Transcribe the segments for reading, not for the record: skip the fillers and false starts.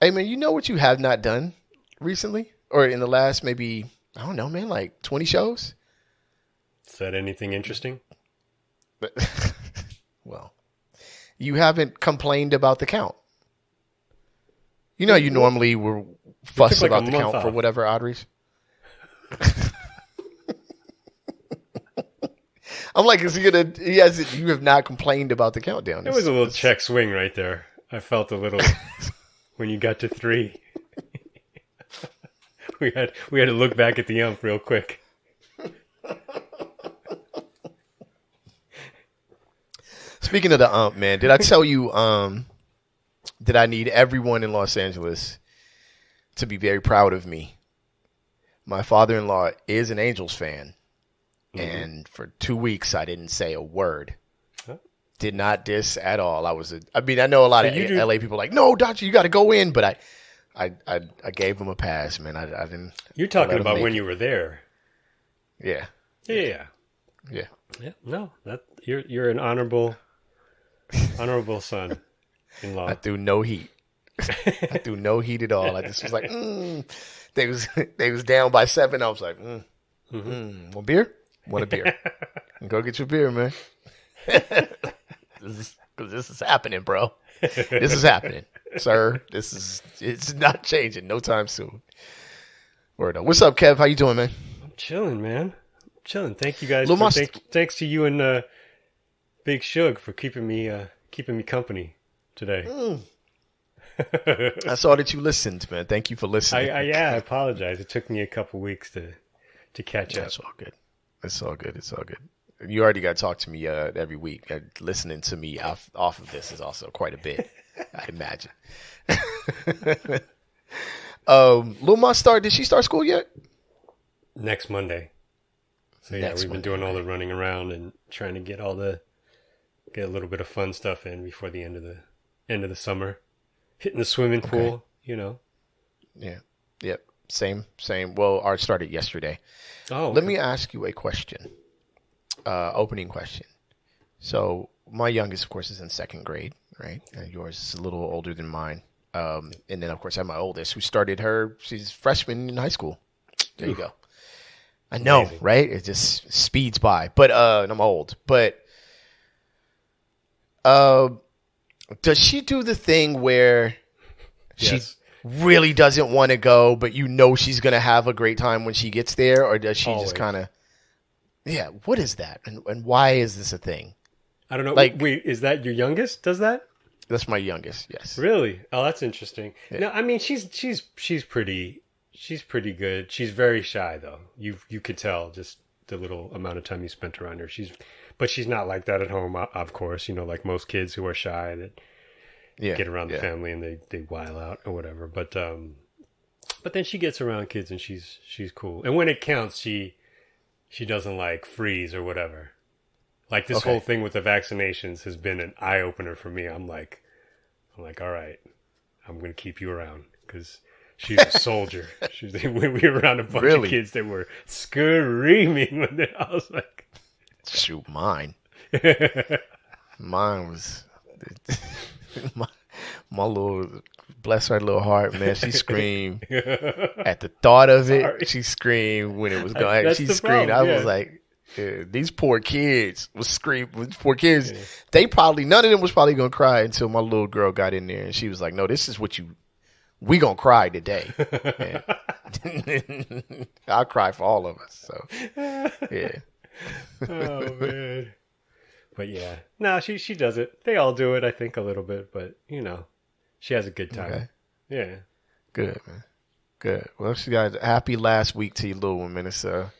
Hey, man, you know what you have not done recently? Or in the last maybe, I don't know, man, like 20 shows? Said anything interesting? But, well, you haven't complained about the count. You know, you normally were fuss like about the count for whatever odd reason. I'm like, is he gonna? Yes, you have not complained about the countdown. It was a little check swing right there. I felt a little when you got to 3. we had to look back at the ump real quick. Speaking of the ump, man, did I tell you that I need everyone in Los Angeles to be very proud of me? My father-in-law is an Angels fan. And for 2 weeks, I didn't say a word. Huh? Did not diss at all. I know a lot of LA people are like, no, doctor, you got to go in. But I gave him a pass, man. I didn't. You're talking about when you were there. Yeah. Yeah. No, you're an honorable son-in-law. I threw no heat. I threw no heat at all. I just was like, They was down by 7. I was like, want beer? Want a beer? Go get your beer, man. Because this is happening, bro. This is happening, sir. It's not changing no time soon. Word up. What's up, Kev? How you doing, man? I'm chilling, man. Chilling. Thank you guys. Thanks to you and Big Shug for keeping me company today. I saw that you listened, man. Thank you for listening. I apologize. It took me a couple weeks to catch up. It's all good. It's all good. You already got to talk to me every week. Listening to me off of this is also quite a bit, I imagine. Lil Ma did she start school yet? Next Monday. So yeah, we've been doing all the running around and trying to get a little bit of fun stuff in before the end of the summer. Hitting the swimming pool, you know. Yeah. Yep. Same. Well, ours started yesterday. Oh. Okay. Let me ask you a question. Opening question. So my youngest, of course, is in 2nd grade, right? And yours is a little older than mine. And then, of course, I have my oldest, who started she's freshman in high school. There you go. I know, amazing. Right? It just speeds by. But and I'm old. But does she do the thing where she really doesn't want to go, but you know she's going to have a great time when she gets there? Or does she just kind of... Yeah, what is that? And why is this a thing? I don't know. Like, wait, is that your youngest does that? That's my youngest, yes. Really? Oh, that's interesting. Yeah. No, I mean, she's pretty good. She's very shy, though. You could tell just the little amount of time you spent around her. But she's not like that at home, of course. You know, like most kids who are shy that get around the family and they while out or whatever. But then she gets around kids and she's cool. And when it counts, she doesn't like freeze or whatever. Like this whole thing with the vaccinations has been an eye opener for me. I'm like, all right, I'm going to keep you around because she's a soldier. We were around a bunch of kids that were screaming when I was like, shoot, mine was my little, bless her little heart, man. She screamed at the thought of it. Sorry. She screamed when it was going. She screamed. I was like, these poor kids was screaming. Poor kids. Yeah. They probably, none of them was probably gonna cry until my little girl got in there and she was like, "No, this is what we gonna cry today." I'll cry for all of us. So yeah. Oh man. But yeah, no, she does it. They all do it, I think, a little bit. But you know, she has a good time. Okay. Yeah. Good, man. Good. Well, she got a happy last week to you, little one, man. It's the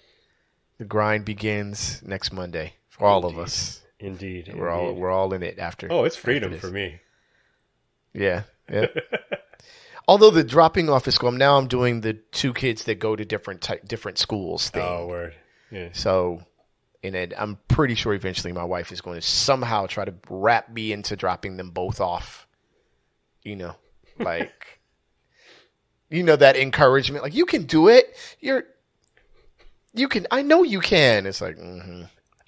grind begins next Monday for all of us. Indeed. We're all in it after. Oh, it's freedom for me. Yeah. Yeah. Although the dropping off at school, now I'm doing the 2 kids that go to different schools thing. Oh, word. Yeah. So, and then I'm pretty sure eventually my wife is going to somehow try to wrap me into dropping them both off. You know, like, you know, that encouragement, like, you can do it. You can, I know you can. It's like,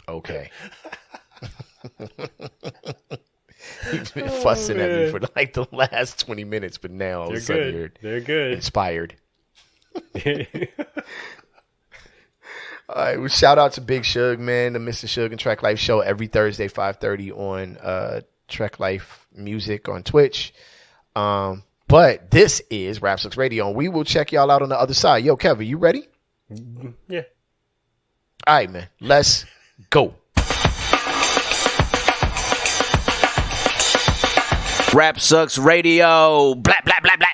okay. He's been fussing at me for like the last 20 minutes, but now all of a sudden They're good. Inspired. All right, well, shout out to Big Suge, man, the Mr. Suge and Trek Life show every Thursday, 5:30 on Trek Life Music on Twitch. But this is Rap Sucks Radio, and we will check y'all out on the other side. Yo, Kevin, you ready? Yeah. All right, man. Let's go. Rap Sucks Radio. Blah, blah, blah, blah.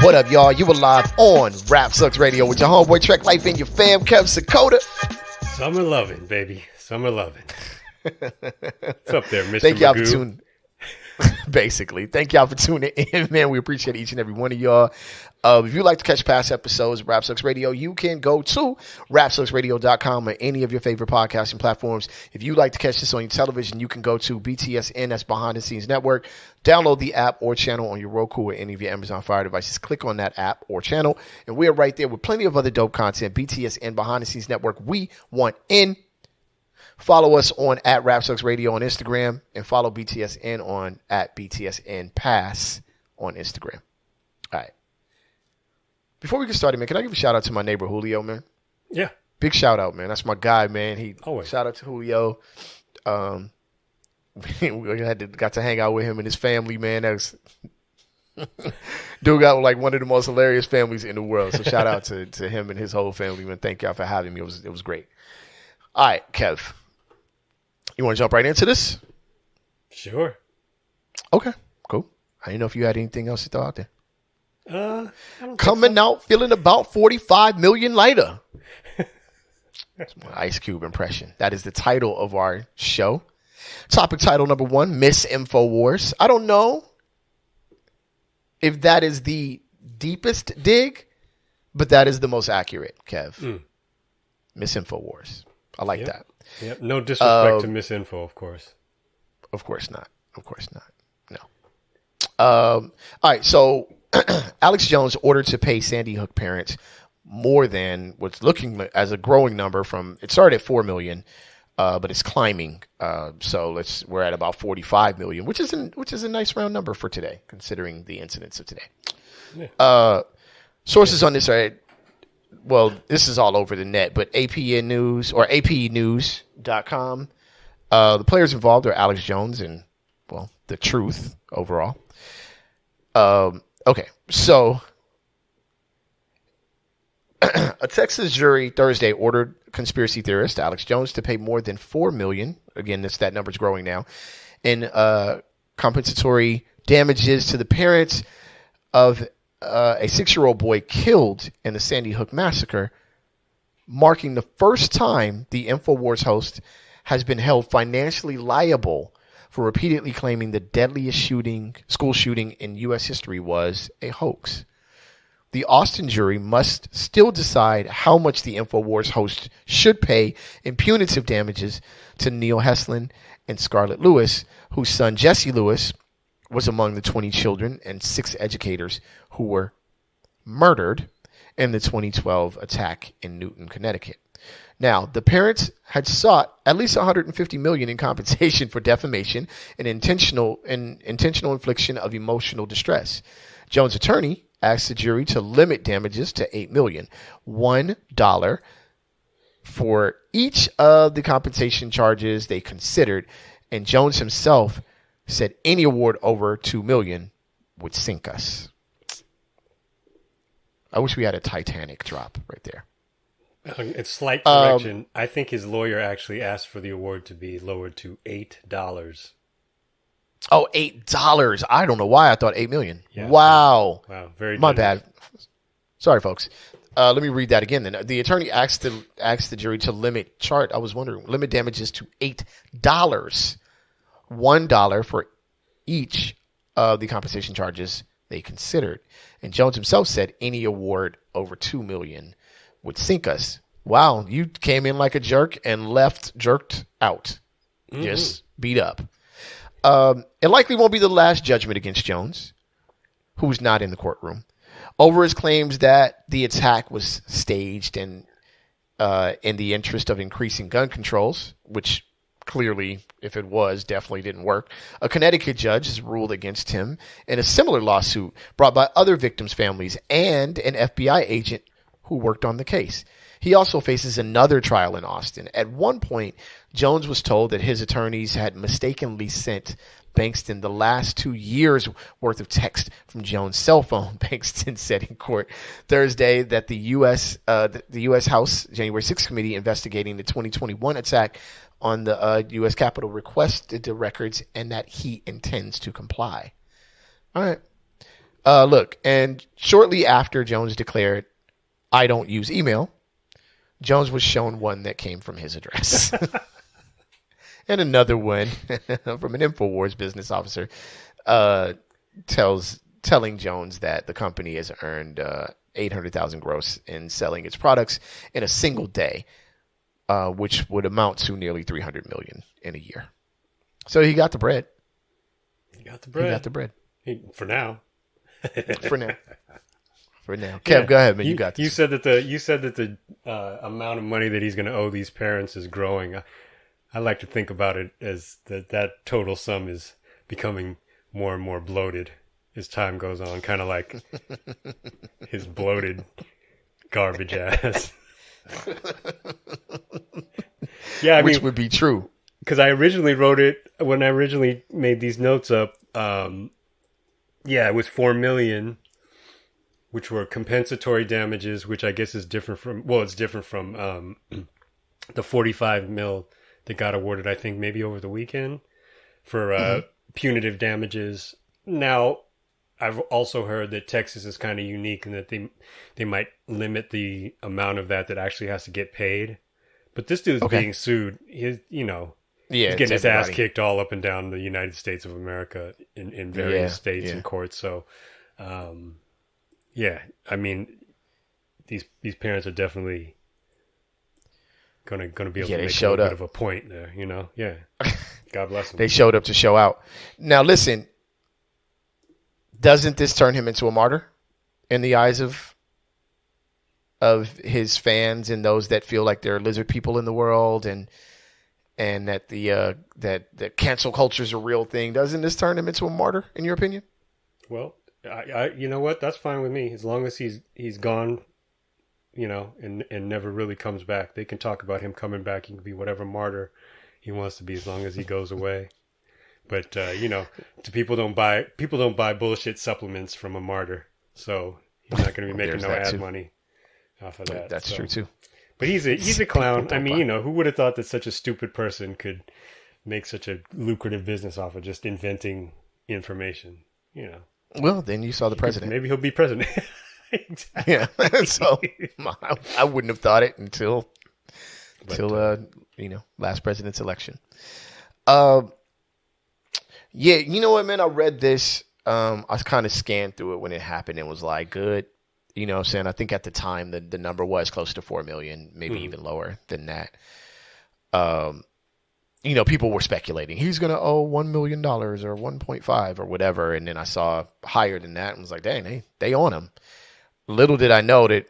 What up, y'all? You were live on Rap Sucks Radio with your homeboy Trek Life and your fam, Kev Sakota. Summer loving, baby. Summer loving. What's up there, Mr. Thank y'all Magoo? for tuning. Basically, thank y'all for tuning in, man. We appreciate each and every one of y'all. If you'd like to catch past episodes of Rap Sucks Radio, you can go to rapsucksradio.com or any of your favorite podcasting platforms. If you'd like to catch this on your television, you can go to BTSN, that's Behind the Scenes Network. Download the app or channel on your Roku or any of your Amazon Fire devices. Click on that app or channel, and we are right there with plenty of other dope content. BTSN, Behind the Scenes Network. We want in. Follow us on at Rap Sucks Radio on Instagram, and follow BTSN on at BTSN Pass on Instagram. All right. Before we get started, man, can I give a shout out to my neighbor Julio, man? Yeah. Big shout out, man. That's my guy, man. Always. Shout out to Julio. We got to hang out with him and his family, man. Dude got like one of the most hilarious families in the world. So shout out to him and his whole family, man. Thank y'all for having me. It was great. All right, Kev. You want to jump right into this? Sure. Okay, cool. I didn't know if you had anything else to throw out there. I don't Coming out feeling about 45 million lighter. That's my Ice Cube impression. That is the title of our show. Topic title number 1, Misinfo Wars. I don't know if that is the deepest dig, but that is the most accurate, Kev. Misinfo Wars. I like that. Yep. No disrespect to Misinfo, of course. Of course not. Of course not. No. All right. So Alex Jones ordered to pay Sandy Hook parents more than what's looking as a growing number from, it started at 4 million, but it's climbing. So we're at about 45 million, which is a nice round number for today, considering the incidents of today. Yeah. Sources on this are, well, this is all over the net, but APN News or APnews.com. The players involved are Alex Jones and, well, the truth overall. Okay, so a Texas jury Thursday ordered conspiracy theorist Alex Jones to pay more than $4 million. Again, that number's growing now, in compensatory damages to the parents of a 6-year-old boy killed in the Sandy Hook massacre, marking the first time the InfoWars host has been held financially liable for repeatedly claiming the deadliest school shooting in U.S. history was a hoax. The Austin jury must still decide how much the InfoWars host should pay in punitive damages to Neil Heslin and Scarlett Lewis, whose son Jesse Lewis was among the 20 children and 6 educators who were murdered in the 2012 attack in Newton, Connecticut. Now, the parents had sought at least $150 million in compensation for defamation and intentional infliction of emotional distress. Jones' attorney asked the jury to limit damages to $8 million, $1 for each of the compensation charges they considered, and Jones himself said any award over $2 million would sink us. I wish we had a Titanic drop right there. It's slight correction. I think his lawyer actually asked for the award to be lowered to $8. Oh, $8. I don't know why I thought $8 million. Yeah. Wow. Wow. Very My generous. bad. Sorry, folks. Let me read that again. Then the attorney asked the jury to limit damages to $8, $1 for each of the compensation charges they considered. And Jones himself said any award over $2 million would sink us. Wow, you came in like a jerk and left jerked out. Just beat up. It likely won't be the last judgment against Jones, who's not in the courtroom. over his claims that the attack was staged and in the interest of increasing gun controls, which clearly, if it was, definitely didn't work. A Connecticut judge has ruled against him in a similar lawsuit brought by other victims' families and an FBI agent who worked on the case. He also faces another trial in Austin. At one point, Jones was told that his attorneys had mistakenly sent Bankston the last 2 years worth of text from Jones' cell phone. Bankston said in court Thursday that the U.S. House January 6th committee investigating the 2021 attack on the U.S. Capitol requested the records and that he intends to comply. All right. Look, and shortly after Jones declared, "I don't use email," Jones was shown one that came from his address. And another one from an Info Wars business officer telling Jones that the company has earned $800,000 gross in selling its products in a single day, which would amount to nearly $300 million in a year. So he got the bread. He got the bread. For now. For now. Kev, go ahead, man. You got this. You said that the amount of money that he's going to owe these parents is growing. I like to think about it as that total sum is becoming more and more bloated as time goes on, kind of like his bloated garbage ass. Yeah, which would be true. Because I originally wrote it when I originally made these notes up. It was $4 million, which were compensatory damages, which I guess is different from. Well, it's different from the $45 million that got awarded, I think, maybe over the weekend for punitive damages. Now, I've also heard that Texas is kind of unique in that they might limit the amount of that actually has to get paid. But this dude's being sued. He's getting his ass kicked all up and down the United States of America in various states and courts. So, I mean, these parents are definitely gonna be able to make a bit of a point there, Yeah. God bless them. They showed up to show out. Now listen, doesn't this turn him into a martyr in the eyes of his fans and those that feel like they're lizard people in the world and that the cancel culture is a real thing? Doesn't this turn him into a martyr in your opinion? Well, I you know what? That's fine with me as long as he's gone. And never really comes back. They can talk about him coming back. He can be whatever martyr he wants to be as long as he goes away. But people don't buy bullshit supplements from a martyr, so he's not going to be making no ad money off of that. That's true too. But he's a clown. I mean, who would have thought that such a stupid person could make such a lucrative business off of just inventing information? Well, then you saw the president. Maybe he'll be president. Exactly. Yeah. So I wouldn't have thought it until last president's election. You know what, man? I read this. I kind of scanned through it when it happened and was like, good. You know what I'm saying? I think at the time the number was close to 4 million, maybe even lower than that. People were speculating he's going to owe $1 million or 1.5 or whatever. And then I saw higher than that and was like, dang, they own him. Little did I know that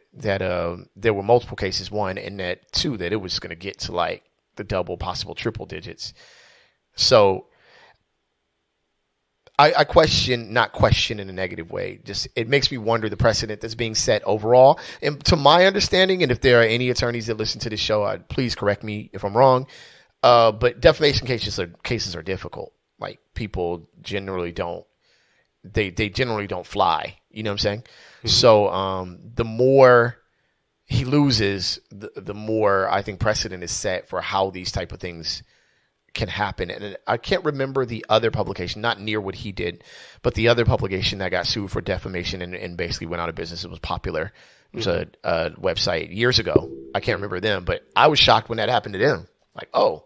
there were multiple cases, one, and that two, that it was going to get to like the double, possible triple digits. So I not question in a negative way. Just it makes me wonder the precedent that's being set overall. And to my understanding, and if there are any attorneys that listen to this show, please correct me if I'm wrong. But defamation cases are difficult. Like people generally don't. They generally don't fly. You know what I'm saying? Mm-hmm. So the more he loses, the more I think precedent is set for how these type of things can happen. And I can't remember the other publication, not near what he did, but the other publication that got sued for defamation and basically went out of business. It was Popular. It was a website years ago. I can't remember them, but I was shocked when that happened to them. Like, oh,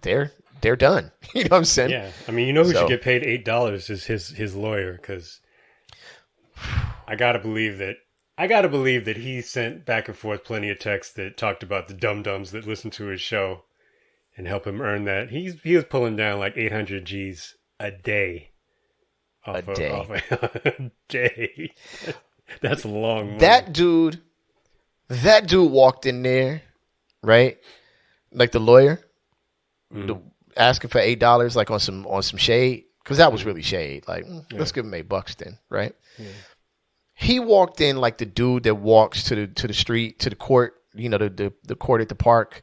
they're done. You know what I'm saying? Yeah. I mean, who should get paid $8 is his lawyer, because I gotta believe that he sent back and forth plenty of texts that talked about the dum-dums that listened to his show and help him earn that. He was pulling down like 800 G's a day. A day. That's long money. That dude walked in there, right? Like the lawyer, asking for $8, like on some shade, because that was really shade. Like, let's give him $8 then, right? Yeah. He walked in like the dude that walks to the street, to the court, the court at the park,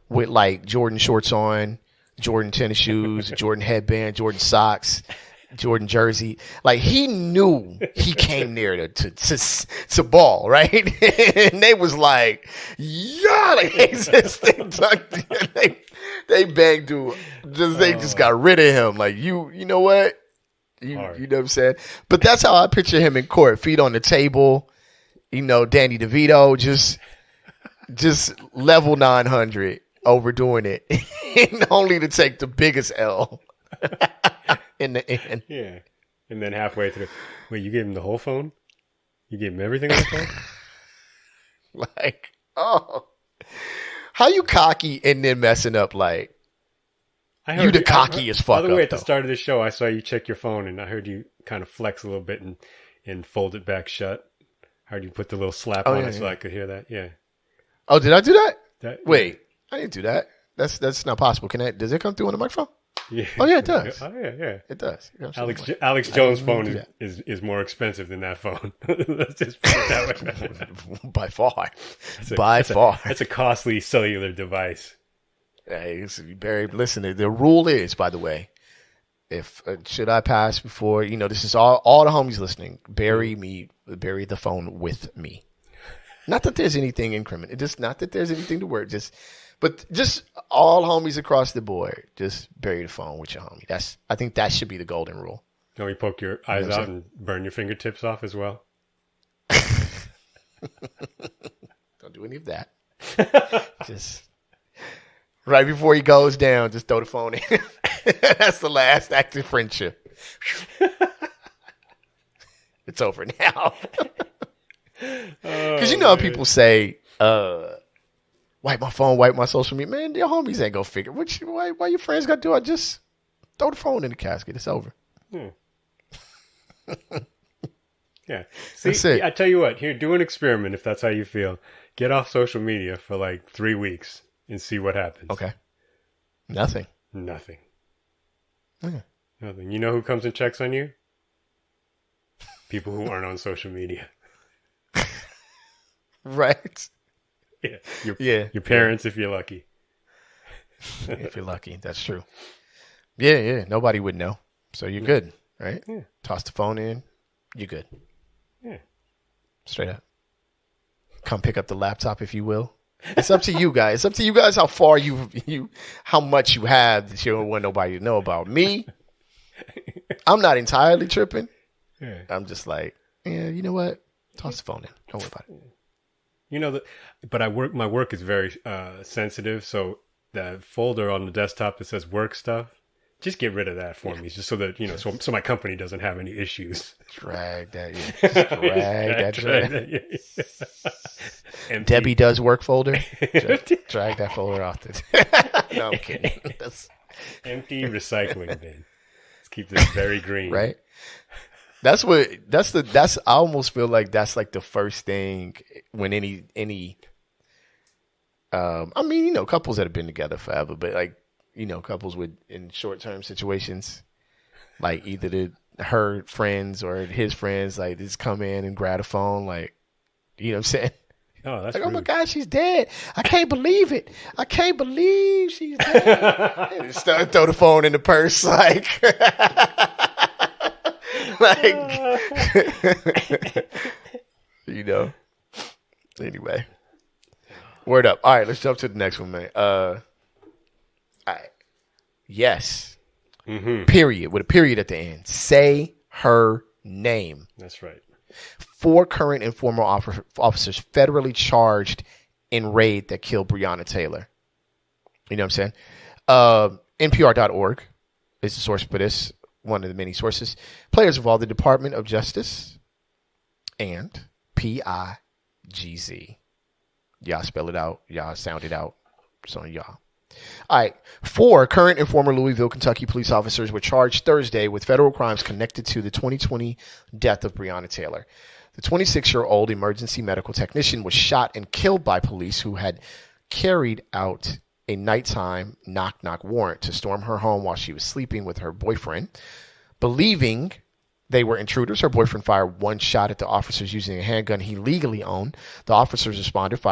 with like Jordan shorts on, Jordan tennis shoes, Jordan headband, Jordan socks, Jordan jersey. Like, he knew he came there to ball, right? And they was like, yeah, like, they banged dude. They just got rid of him. Like, you know what? You know what I'm saying? But that's how I picture him in court. Feet on the table, Danny DeVito, just level 900, overdoing it, and only to take the biggest L in the end. Yeah. And then halfway through, wait, you gave him the whole phone? You gave him everything on the phone? Like, how you cocky and then messing up? Like, you the cocky as fuck. By the way, at the start of the show, I saw you check your phone, and I heard you kind of flex a little bit and fold it back shut. I heard you put the little slap on it so I could hear that. Yeah. Oh, did I do that? Wait, I didn't do that. That's not possible. Does it come through on the microphone? Yeah. Oh yeah, it does. Oh yeah. It does. Alex Jones' phone is more expensive than that phone. Let's just put it that way. By far. That's a costly cellular device. Hey, Barry, listen, the rule is, by the way, if should I pass before, this is all the homies listening, bury the phone with me. Not that there's anything incriminating, just not that there's anything to worry, but all homies across the board, just bury the phone with your homie. I think that should be the golden rule. Can we poke your eyes out and burn your fingertips off as well? Don't do any of that. Just right before he goes down, just throw the phone in. That's the last act of friendship. It's over now. Because how people say, wipe my phone, wipe my social media. Man, your homies ain't gonna figure. Why your friends gotta do it? Just throw the phone in the casket. It's over. Yeah. See, I tell you what, here, do an experiment if that's how you feel. Get off social media for like 3 weeks and see what happens. Okay. Nothing. Yeah. Nothing. You know who comes and checks on you? People who aren't on social media. Right. Yeah. Your parents, if you're lucky. If you're lucky, that's true. Yeah. Nobody would know. So you're good, right? Yeah. Toss the phone in. You're good. Yeah. Straight up. Come pick up the laptop, if you will. It's up to you guys. It's up to you guys how far how much you have that you don't want nobody to know about. Me, I'm not entirely tripping. Yeah. I'm just like, you know what? Toss the phone in. Don't worry about it. But my work is very sensitive, so the folder on the desktop that says work stuff, just get rid of that for me, just so that so my company doesn't have any issues. Drag that, drag. Debbie does work folder. Drag that folder off. No, I'm kidding. That's empty recycling bin. Let's keep this very green, right? I almost feel like that's like the first thing when any couples that have been together forever, but like, couples in short-term situations, like either her friends or his friends, like just come in and grab a phone, like, you know what I'm saying? Oh, that's like, rude. oh my God, she's dead. I can't believe it. I can't believe she's dead. And start throw the phone in the purse, like, Anyway, word up. All right, let's jump to the next one, man. All right. Yes. Mm-hmm. Period. With a period at the end. Say her name. That's right. 4 current and former officers federally charged in raid that killed Breonna Taylor. You know what I'm saying? NPR.org is the source for this, one of the many sources. Players involved the Department of Justice and PIGZ. Y'all spell it out. Y'all sound it out. It's on y'all. All right. 4 current and former Louisville, Kentucky police officers were charged Thursday with federal crimes connected to the 2020 death of Breonna Taylor. The 26-year-old emergency medical technician was shot and killed by police who had carried out a nighttime knock-knock warrant to storm her home while she was sleeping with her boyfriend. Believing they were intruders, her boyfriend fired one shot at the officers using a handgun he legally owned. The officers responded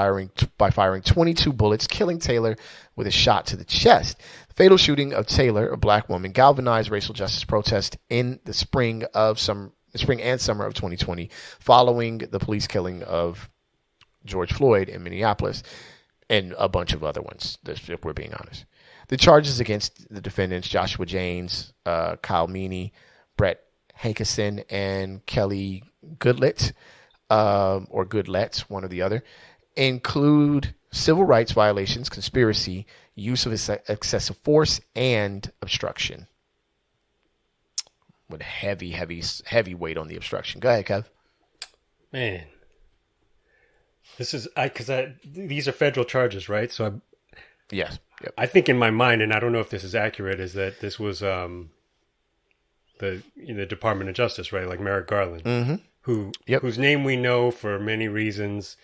by firing 22 bullets, killing Taylor with a shot to the chest. The fatal shooting of Taylor, a black woman, galvanized racial justice protests in the spring and summer of 2020, following the police killing of George Floyd in Minneapolis and a bunch of other ones, if we're being honest. The charges against the defendants, Joshua James, Kyle Meany, Brett Hankerson, and Kelly Goodlett, or Goodlett, one or the other, include civil rights violations, conspiracy, use of excessive force, and obstruction. With heavy weight on the obstruction. Go ahead, Kev. Man, this is these are federal charges, right? So yes, yep. I think in my mind, and I don't know if this is accurate, is that this was the Department of Justice, right? Like Merrick Garland, whose name we know for many reasons.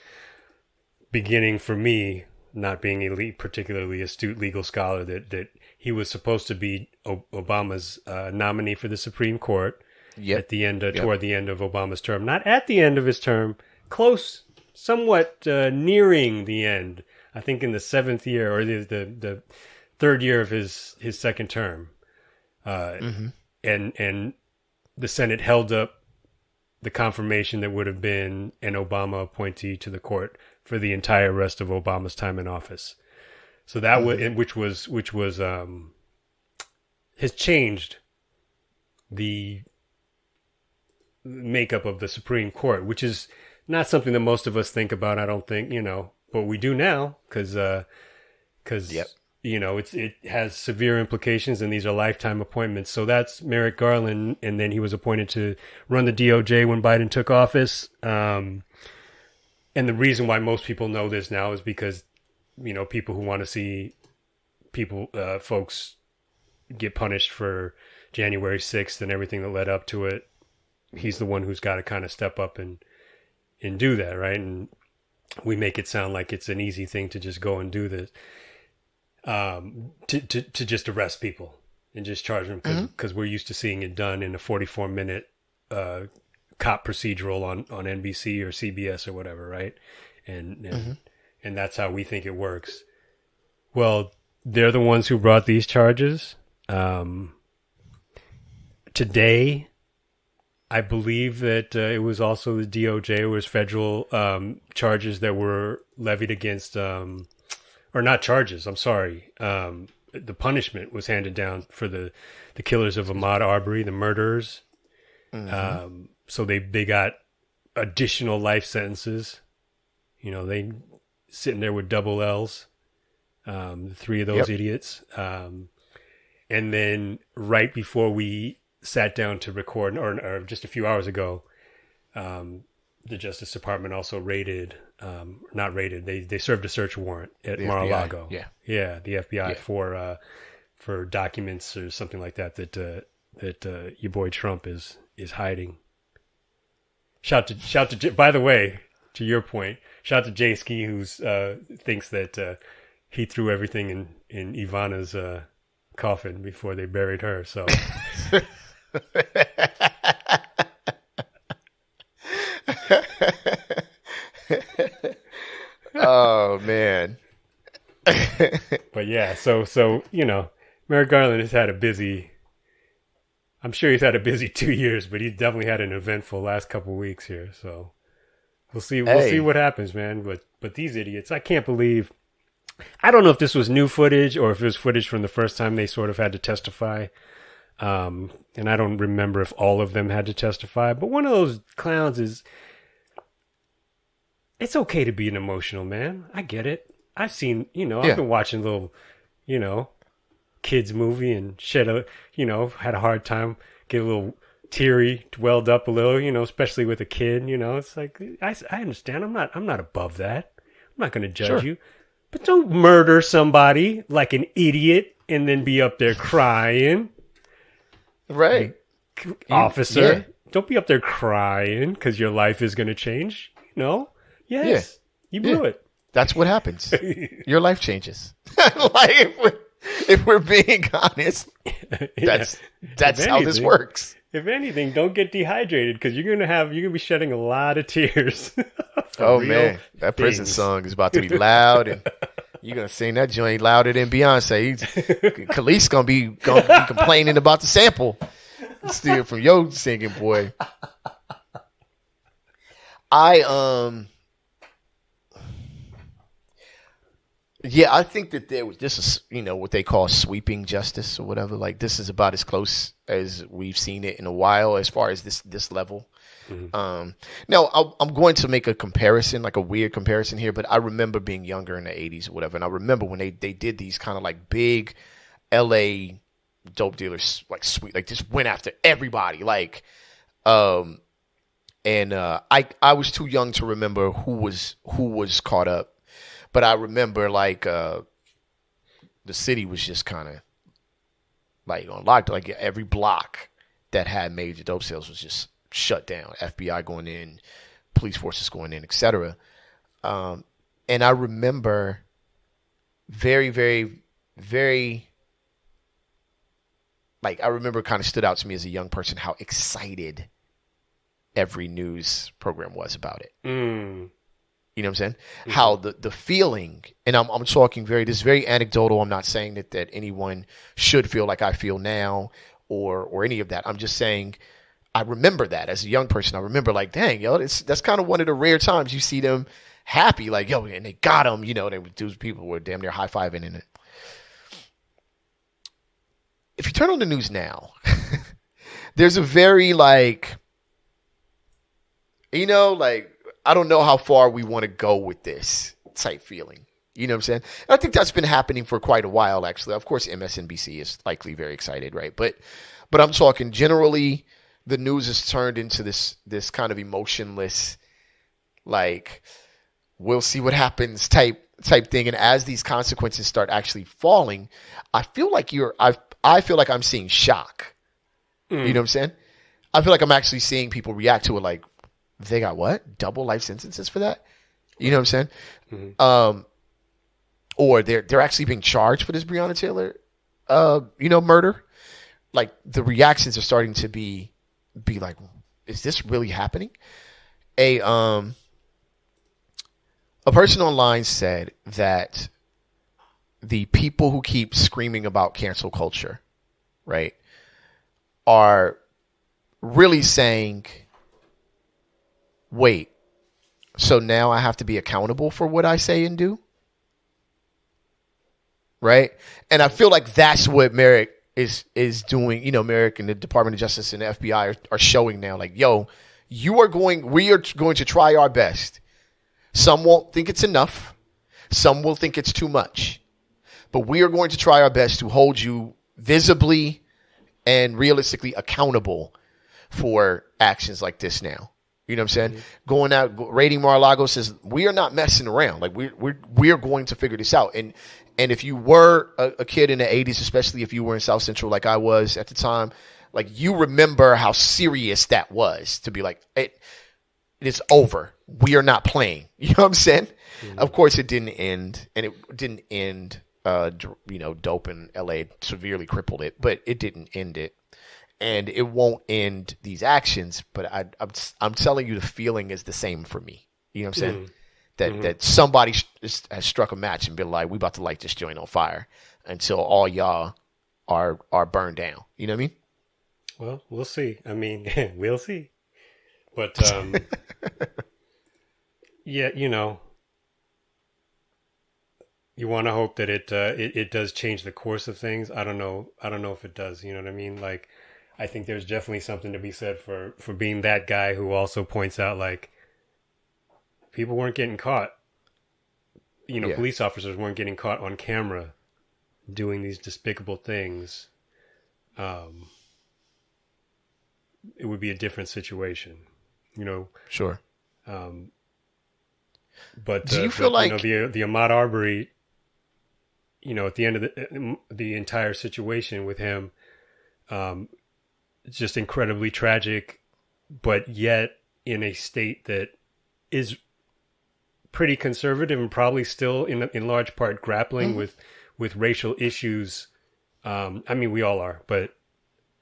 Beginning for me, not being a particularly astute legal scholar, that he was supposed to be Obama's nominee for the Supreme Court at the end, toward the end of Obama's term. Not at the end of his term, close, somewhat nearing the end. I think in the 7th year or the 3rd year of his second term, and the Senate held up the confirmation that would have been an Obama appointee to the court for the entire rest of Obama's time in office. So that which was has changed the makeup of the Supreme Court, which is not something that most of us think about. I don't think, but we do now because it has severe implications, and these are lifetime appointments. So that's Merrick Garland, and then he was appointed to run the DOJ when Biden took office. And the reason why most people know this now is because, people who want to see folks get punished for January 6th and everything that led up to it, he's the one who's got to kind of step up and do that, right? And we make it sound like it's an easy thing to just go and do this, to just arrest people and just charge them because we're used to seeing it done in a 44-minute cop procedural on NBC or CBS or whatever, right? And that's how we think it works. Well, they're the ones who brought these charges. Today, I believe that it was also the DOJ. It was federal charges that were levied against, or not charges, I'm sorry. The punishment was handed down for the killers of Ahmaud Arbery, the murderers. So they got additional life sentences. They sitting there with double L's, 3 of those idiots. And then right before we sat down to record, or just a few hours ago, the Justice Department also they served a search warrant at Mar-a-Lago. Yeah, the FBI for documents or something like that your boy Trump is hiding. Shout to by the way, to your point, shout to Jay Ski, who's thinks that he threw everything in Ivana's coffin before they buried her. So oh man. But yeah, so Merrick Garland has had a busy. I'm sure he's had a busy 2 years, but he's definitely had an eventful last couple of weeks here. So we'll see. We'll see what happens, man. But these idiots, I can't believe. I don't know if this was new footage or if it was footage from the first time they sort of had to testify. And I don't remember if all of them had to testify. But one of those clowns is. It's okay to be an emotional man. I get it. I've seen. I've been watching little. Kids movie and had a hard time, get a little teary, welled up a little, especially with a kid, it's like, I understand. I'm not above that. I'm not going to judge you, but don't murder somebody like an idiot and then be up there crying. Right. Officer, don't be up there crying because your life is going to change. No, yes, you blew it. That's what happens. Your life changes. Like if we're being honest, that's how this works. If anything, don't get dehydrated because you're gonna be shedding a lot of tears. Oh man, that prison song is about to be loud, and you're gonna sing that joint louder than Beyonce. Khalees gonna be complaining about the sample. Steal from your singing, boy. I think that this is, what they call sweeping justice or whatever. Like, this is about as close as we've seen it in a while as far as this level. Mm-hmm. Now, I'm going to make a comparison, like a weird comparison here, but I remember being younger in the 80s or whatever, and I remember when they did these kind of like big LA dope dealers, like just went after everybody, like, I was too young to remember who was caught up. But I remember, like, the city was just kind of, like, on lockdown. Like, every block that had major dope sales was just shut down. FBI going in, police forces going in, etc. And I remember very, very, very, like, I remember kind of stood out to me as a young person how excited every news program was about it. Mm. You know what I'm saying? Mm-hmm. How the feeling, and I'm talking this is very anecdotal. I'm not saying that anyone should feel like I feel now or any of that. I'm just saying I remember that as a young person. I remember like, dang, that's kind of one of the rare times you see them happy, like, yo, and they got them, people were damn near high-fiving in it. If you turn on the news now, there's a very like, I don't know how far we want to go with this type feeling. You know what I'm saying? And I think that's been happening for quite a while, actually. Of course, MSNBC is likely very excited, right? But I'm talking generally, the news has turned into this kind of emotionless, like, we'll see what happens type thing. And as these consequences start actually falling, I feel like I feel like I'm seeing shock. Mm. You know what I'm saying? I feel like I'm actually seeing people react to it like, they got what? Double life sentences for that? You know what I'm saying? Mm-hmm. Or they're actually being charged for this Breonna Taylor, murder. Like, the reactions are starting to be like, is this really happening? A person online said that the people who keep screaming about cancel culture, right, are really saying, wait, so now I have to be accountable for what I say and do? Right? And I feel like that's what Merrick is doing. Merrick and the Department of Justice and the FBI are showing now, like, yo, we are going to try our best. Some won't think it's enough. Some will think it's too much. But we are going to try our best to hold you visibly and realistically accountable for actions like this now. You know what I'm saying? Mm-hmm. Going out, raiding Mar-a-Lago says, we are not messing around. Like, we're going to figure this out. And if you were a kid in the 80s, especially if you were in South Central like I was at the time, like, you remember how serious that was to be like, it is over. We are not playing. You know what I'm saying? Mm-hmm. Of course, it didn't end. And it didn't end, dope in LA severely crippled it, but it didn't end it. And it won't end these actions, but I'm telling you, the feeling is the same for me. You know what I'm saying? That somebody has struck a match and been like, we about to light this joint on fire until all y'all are burned down. You know what I mean? Well, we'll see. I mean, we'll see. But yeah, you want to hope that it does change the course of things. I don't know if it does. You know what I mean? Like, I think there's definitely something to be said for being that guy who also points out, like, people weren't getting caught. Police officers weren't getting caught on camera doing these despicable things. It would be a different situation, Sure. But do you feel like the Ahmaud Arbery, at the end of the entire situation with him, it's just incredibly tragic but yet in a state that is pretty conservative and probably still in large part grappling with racial issues. I mean, we all are, but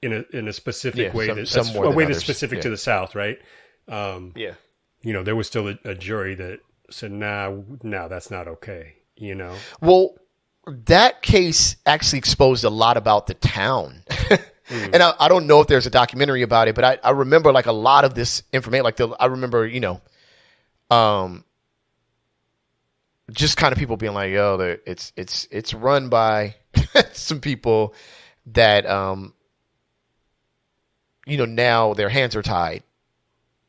in a specific way that's specific to the South, right? You know, there was still a jury that said, no, that's not okay. You know, well, that case actually exposed a lot about the town. And I don't know if there's a documentary about it, but I remember like a lot of this information. Like I remember, you know, just kind of people being like, "Yo, it's run by some people that, you know, now their hands are tied,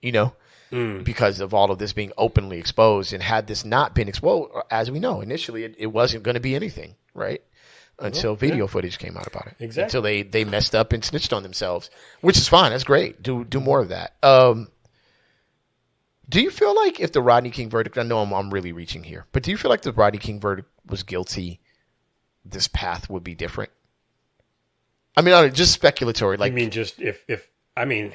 you know, because of all of this being openly exposed. And had this not been exposed, as we know, initially it wasn't going to be anything, right? Until video footage came out about it. Exactly. Until they messed up and snitched on themselves, which is fine. That's great. Do more of that. Do you feel like if the Rodney King verdict, I know I'm really reaching here, but do you feel like the Rodney King verdict was guilty, this path would be different? I mean, just speculatory. Like, I mean, just if I mean,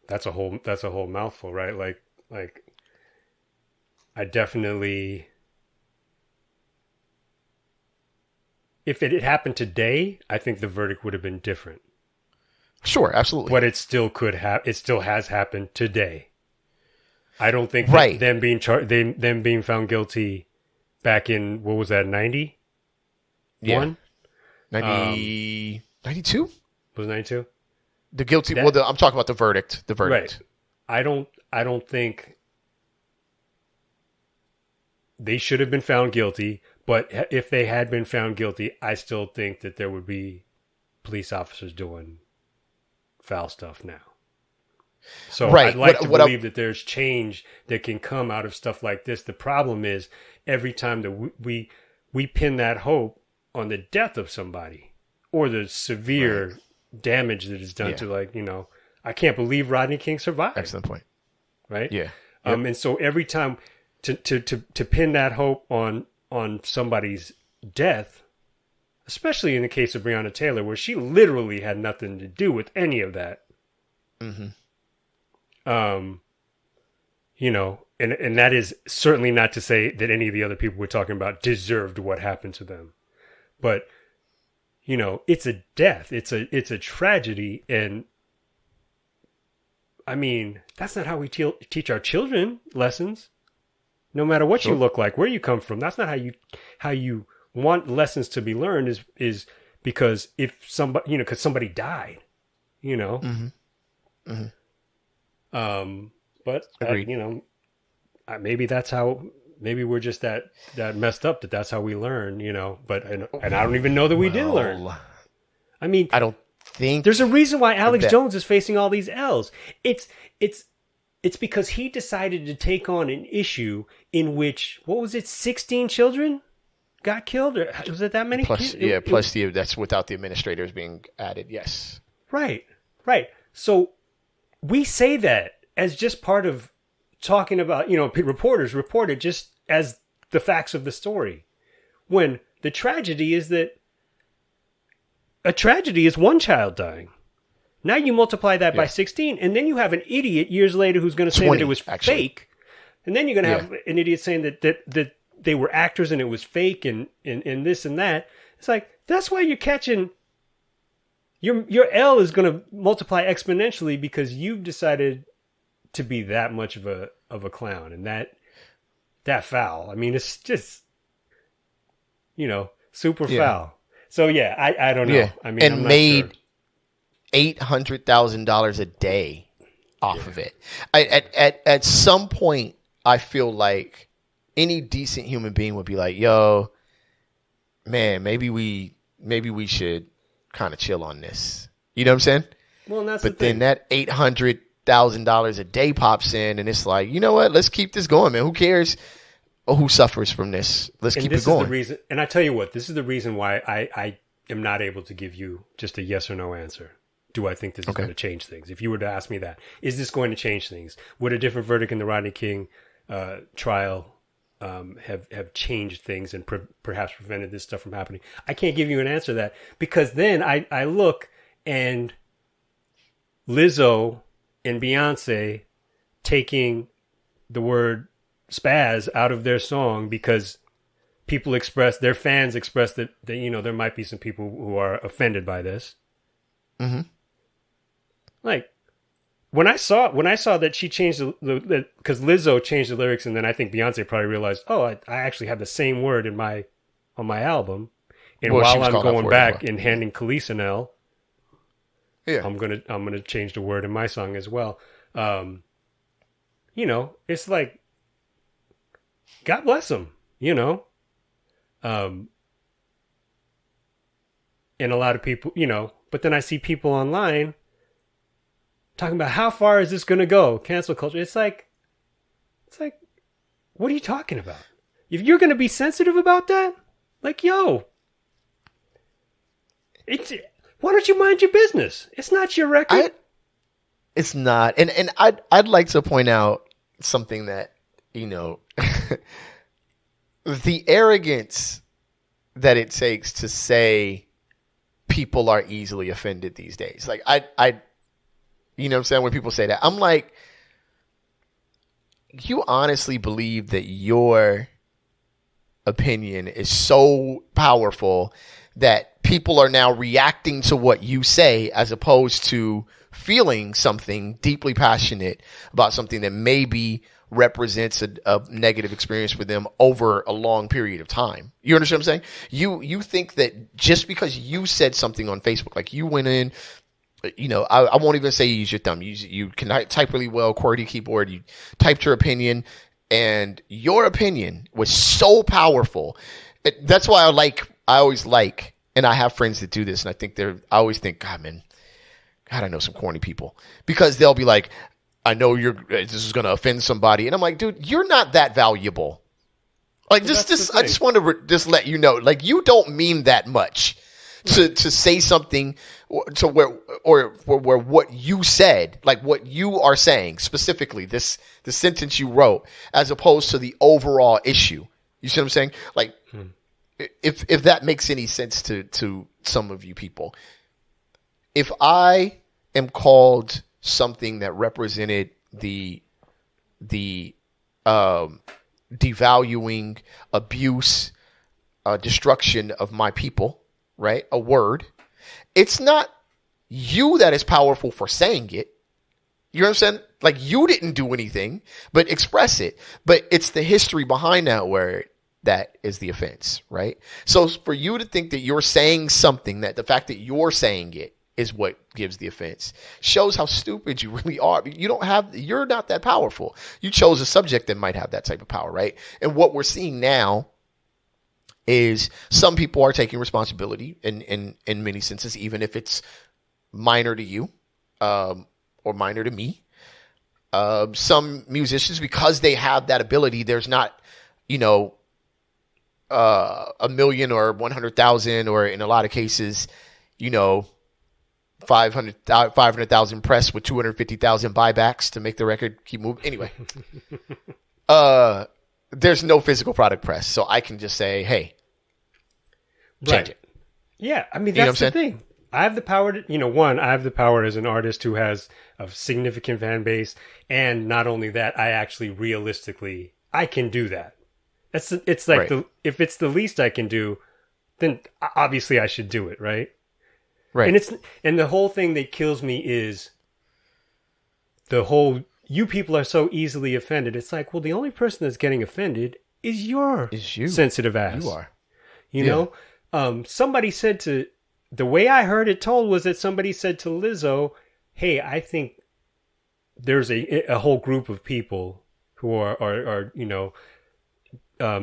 that's a whole mouthful, right? Like I definitely, if it had happened today, I think the verdict would have been different. Sure, absolutely. But it still could have. It still has happened today. I don't think that them being found guilty back in, what was that, 90? Yeah. 92? Was it 92? The guilty. I'm talking about the verdict. The verdict. Right. I don't think they should have been found guilty. But if they had been found guilty, I still think that there would be police officers doing foul stuff now. So I'd like to believe that there's change that can come out of stuff like this. The problem is every time that we pin that hope on the death of somebody or the severe damage that is done to, like, you know, I can't believe Rodney King survived. Excellent point. Right? Yeah. And so every time to pin that hope on somebody's death, especially in the case of Breonna Taylor, where she literally had nothing to do with any of that. Mm-hmm. You know, and that is certainly not to say that any of the other people we're talking about deserved what happened to them. But, you know, it's a death. It's a tragedy. And I mean, that's not how we teach our children lessons. No matter what you look like, where you come from, that's not how you want lessons to be learned is because if somebody, you know, because somebody died, you know. Mm-hmm. Mm-hmm. But you know, maybe we're just that messed up that's how we learn, you know. But and I don't even know that we did learn. I mean, I don't think there's a reason why Alex Jones is facing all these L's. It's because he decided to take on an issue in which, what was it, 16 children got killed? Or was it that many? Plus, that's without the administrators being added. Yes. Right. So we say that as just part of talking about, you know, reporters reported just as the facts of the story. When the tragedy is that a tragedy is one child dying. Now you multiply that by 16, and then you have an idiot years later who's going to say that it was fake. And then you're going to have an idiot saying that they were actors and it was fake and this and that. It's like, that's why you're catching... Your L is going to multiply exponentially because you've decided to be that much of a clown and that foul. I mean, it's just, you know, super foul. So yeah, I don't know. Yeah. I mean, and I'm not made sure. $800,000 a day off of it. At some point, I feel like any decent human being would be like, "Yo, man, maybe we should kind of chill on this." You know what I'm saying? Well, and that's but then that $800,000 a day pops in, and it's like, you know what? Let's keep this going, man. Who cares who suffers from this? Let's keep it going. Is the reason, and I tell you what, this is the reason why I am not able to give you just a yes or no answer. Do I think this is going to change things? If you were to ask me that, is this going to change things? Would a different verdict in the Rodney King trial have changed things and perhaps prevented this stuff from happening? I can't give you an answer to that because then I look and Lizzo and Beyonce taking the word spaz out of their song because their fans express that there might be some people who are offended by this. Mm-hmm. Like, when I saw that she changed because Lizzo changed the lyrics, and then I think Beyonce probably realized, oh, I actually have the same word on my album, and while I'm going back and handing Khalees an L, I'm gonna change the word in my song as well. It's like, God bless them, and a lot of people, but then I see people online talking about how far is this going to go? Cancel culture. It's like, what are you talking about? If you're going to be sensitive about that, like, why don't you mind your business? It's not your record. It's not. And I'd like to point out something that, the arrogance that it takes to say people are easily offended these days. Like, you know what I'm saying? When people say that, I'm like, you honestly believe that your opinion is so powerful that people are now reacting to what you say as opposed to feeling something deeply passionate about something that maybe represents a negative experience for them over a long period of time. You understand what I'm saying? You think that just because you said something on Facebook, like you went in, I won't even say you use your thumb. You can type really well, QWERTY keyboard. You typed your opinion, and your opinion was so powerful. That's why I always like, and I have friends that do this, and I always think, God, I know some corny people, because they'll be like, I know this is going to offend somebody, and I'm like, dude, you're not that valuable. Like, I just want to just let you know, like, you don't mean that much. To say something to where what you said, like what you are saying specifically, the sentence you wrote, as opposed to the overall issue. You see what I'm saying? Like, if that makes any sense to some of you people, if I am called something that represented the devaluing, abuse, destruction of my people, right? A word. It's not you that is powerful for saying it. You know what I'm saying? Like, you didn't do anything but express it. But it's the history behind that word that is the offense, right? So for you to think that you're saying something, that the fact that you're saying it is what gives the offense, shows how stupid you really are. You're not that powerful. You chose a subject that might have that type of power, right? And what we're seeing now is some people are taking responsibility in many senses, even if it's minor to you or minor to me. Some musicians, because they have that ability, there's not, 1 million or 100,000, or in a lot of cases, 500,000 press with 250,000 buybacks to make the record keep moving. Anyway, there's no physical product press, so I can just say, hey, change it. Yeah, I mean, that's the thing. I have the power to, I have the power as an artist who has a significant fan base, and not only that, I actually realistically, I can do that. It's like, right. If it's the least I can do, then obviously I should do it, right? Right. And the whole thing that kills me is you people are so easily offended. It's like, well, the only person that's getting offended is you. Sensitive ass. You are. You know? Somebody said the way I heard it told was that somebody said to Lizzo, hey, I think there's a whole group of people who are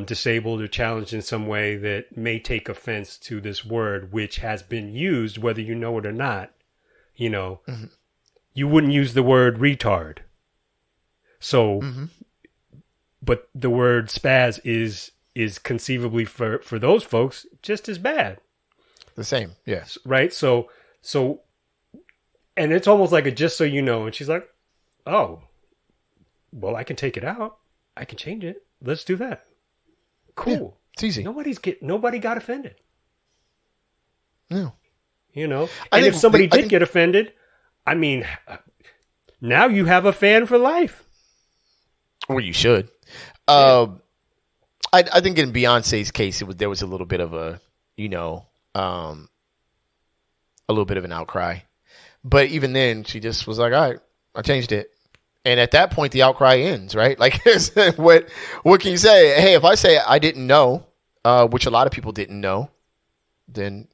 disabled or challenged in some way that may take offense to this word, which has been used, whether you know it or not. Mm-hmm. You wouldn't use the word retard. So, but the word spaz is conceivably for those folks just as bad. The same, yes. Right? So, and it's almost like a just so you know. And she's like, oh, well, I can take it out. I can change it. Let's do that. Cool. Yeah, it's easy. Nobody got offended. No. And if somebody did get offended, I mean, Now you have a fan for life. Or you should. I think in Beyonce's case, there was a little bit of a little bit of an outcry. But even then, she just was like, all right, I changed it. And at that point, the outcry ends, right? Like, what can you say? Hey, if I say I didn't know, which a lot of people didn't know, then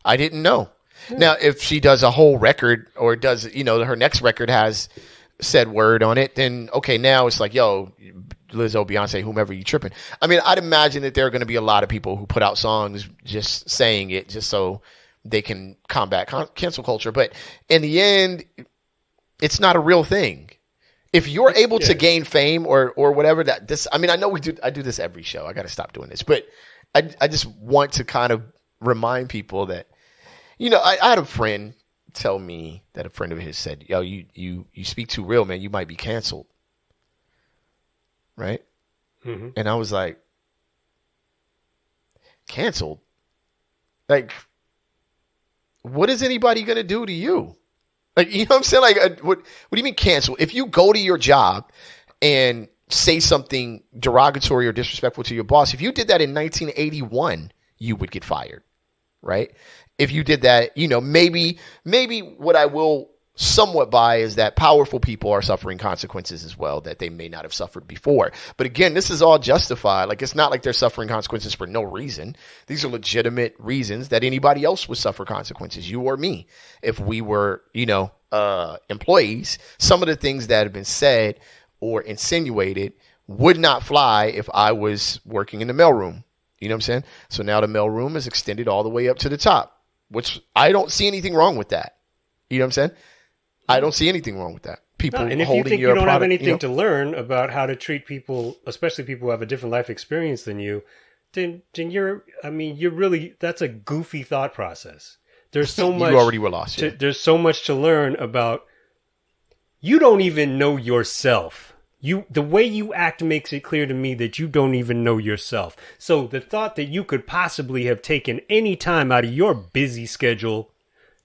I didn't know. Yeah. Now, if she does a whole record or does, her next record has said word on it, then okay, now it's like, yo, Lizzo, Beyonce, whomever, you tripping. I mean, I'd imagine that there are going to be a lot of people who put out songs just saying it just so they can combat cancel culture. But in the end, it's not a real thing. If you're able to gain fame or whatever, I know I do this every show. I got to stop doing this, but I just want to kind of remind people that, I had a friend tell me that a friend of his said, yo, you speak too real, man. You might be canceled. Right. Mm-hmm. And I was like, canceled? Like, what is anybody going to do to you? Like, you know what I'm saying? Like, what do you mean cancel? If you go to your job and say something derogatory or disrespectful to your boss, if you did that in 1981, you would get fired, right? If you did that, maybe what I will somewhat buy is that powerful people are suffering consequences as well that they may not have suffered before. But again, this is all justified. Like, it's not like they're suffering consequences for no reason. These are legitimate reasons that anybody else would suffer consequences, you or me. If we were, employees, some of the things that have been said or insinuated would not fly if I was working in the mailroom. You know what I'm saying? So now the mailroom is extended all the way up to the top, which I don't see anything wrong with that. You know what I'm saying? I don't see anything wrong with that. People and if holding you think your you don't product, have anything to learn about how to treat people, especially people who have a different life experience than you, then you're really, that's a goofy thought process. There's so much. You already were lost. There's so much to learn about. You don't even know yourself. The way you act makes it clear to me that you don't even know yourself. So the thought that you could possibly have taken any time out of your busy schedule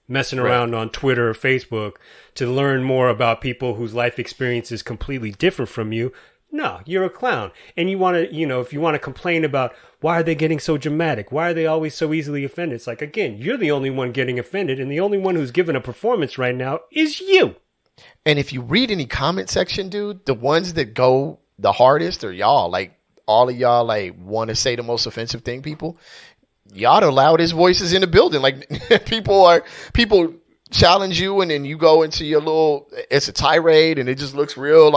messing around on Twitter or Facebook to learn more about people whose life experience is completely different from you. No, you're a clown. And you want to, if you want to complain about why are they getting so dramatic? Why are they always so easily offended? It's like, again, you're the only one getting offended, and the only one who's giving a performance right now is you. And if you read any comment section, dude, the ones that go the hardest are y'all. Like, all of y'all, like, want to say the most offensive thing, people. Y'all the loudest voices in the building. Like, people challenge you, and then you go into your it's a tirade, and it just looks real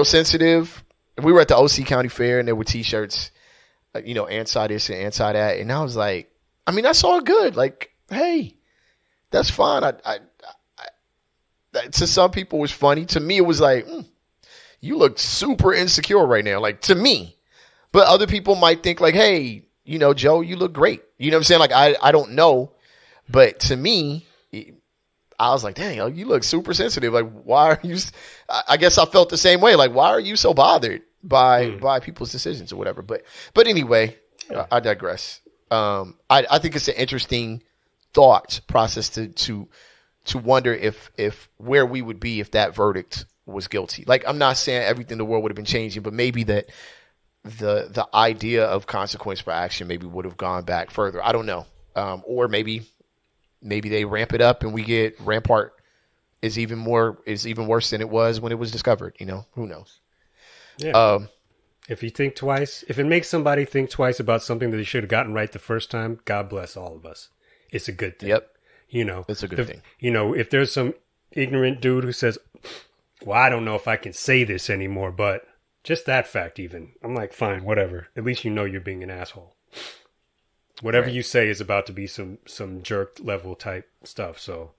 sensitive. We were at the OC County Fair, and there were T-shirts, anti this and anti that, and I was like, that's all good. Like, hey, that's fine. I to some people it was funny. To me, it was like, you look super insecure right now. Like, to me, but other people might think like, hey, Joe, you look great. You know what I'm saying? Like, I don't know. But to me, I was like, dang, you look super sensitive. Like, why are you? I guess I felt the same way. Like, why are you so bothered by people's decisions or whatever? But anyway, I digress. I think it's an interesting thought process to wonder if where we would be if that verdict was guilty. Like, I'm not saying everything in the world would have been changing, but maybe that the idea of consequence for action maybe would have gone back further. I don't know. Or maybe they ramp it up and we get Rampart is even worse than it was when it was discovered. Who knows? Yeah. If you think twice, if it makes somebody think twice about something that they should have gotten right the first time, God bless all of us. It's a good thing. Yep. It's a good thing. If there's some ignorant dude who says, well, I don't know if I can say this anymore, but just that fact even, I'm like, fine, whatever. At least you're being an asshole. Whatever you say is about to be some jerk level type stuff. So,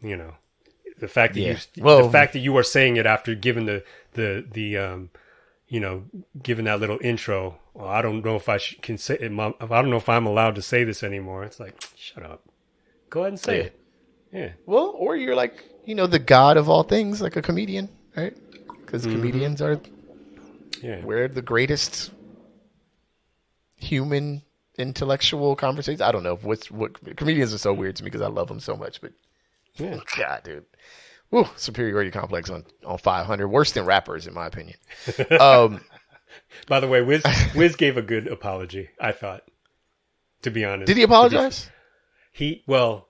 the fact that you are saying it after giving the given that little intro. Well, I don't know if I can say it. I don't know if I'm allowed to say this anymore. It's like, shut up. Go ahead and say it. Yeah. Well, or you're like, the god of all things, like a comedian, right? Because comedians are, we're the greatest human intellectual conversations. I don't know what comedians are so weird to me because I love them so much, but God, dude, superiority complex on 500. Worse than rappers, in my opinion. By the way, Wiz gave a good apology, I thought, to be honest. Did he apologize? He went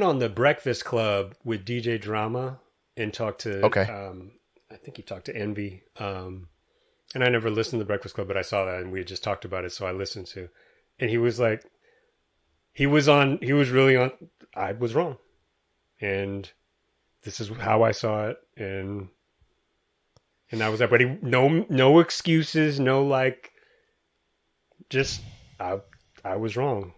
on the Breakfast Club with DJ Drama and talked to, I think he talked to Envy. And I never listened to the Breakfast Club, but I saw that and we had just talked about it, so I listened to. And he was like, he was really on, I was wrong. And this is how I saw it. And that was that. But no excuses, no like, just, I was wrong.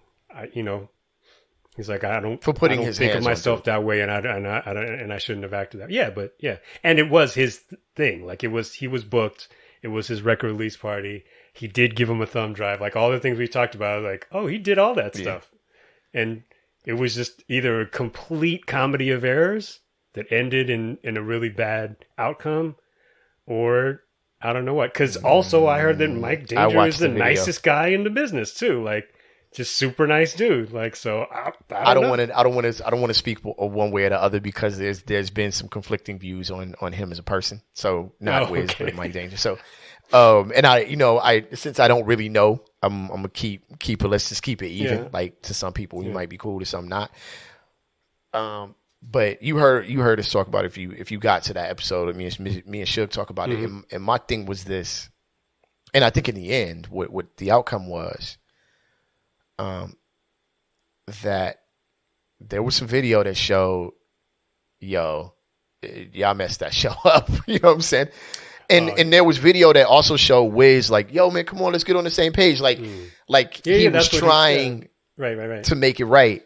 He's like, I don't think of myself that way, and I shouldn't have acted that. Yeah, but yeah, and it was his thing. Like he was booked. It was his record release party. He did give him a thumb drive. Like all the things we talked about. Like, oh, he did all that stuff, and it was just either a complete comedy of errors that ended in a really bad outcome, or I don't know what. Because also I heard that Mike Danger is the nicest guy in the business too. Like. Just super nice dude. Like, so I don't want to speak one way or the other because there's been some conflicting views on him as a person. So not Wiz, but Mike Danger. So, and I since I don't really know, I'm gonna keep it. Let's just keep it even. Yeah. Like to some people, you might be cool, to some not. But you heard us talk about it if you got to that episode. Me and Suge talk about it, and my thing was this, and I think in the end, what the outcome was. That there was some video that showed, y'all messed that show up. You know what I'm saying? And there was video that also showed Wiz like, yo man, come on, let's get on the same page. Like he was trying right to make it right,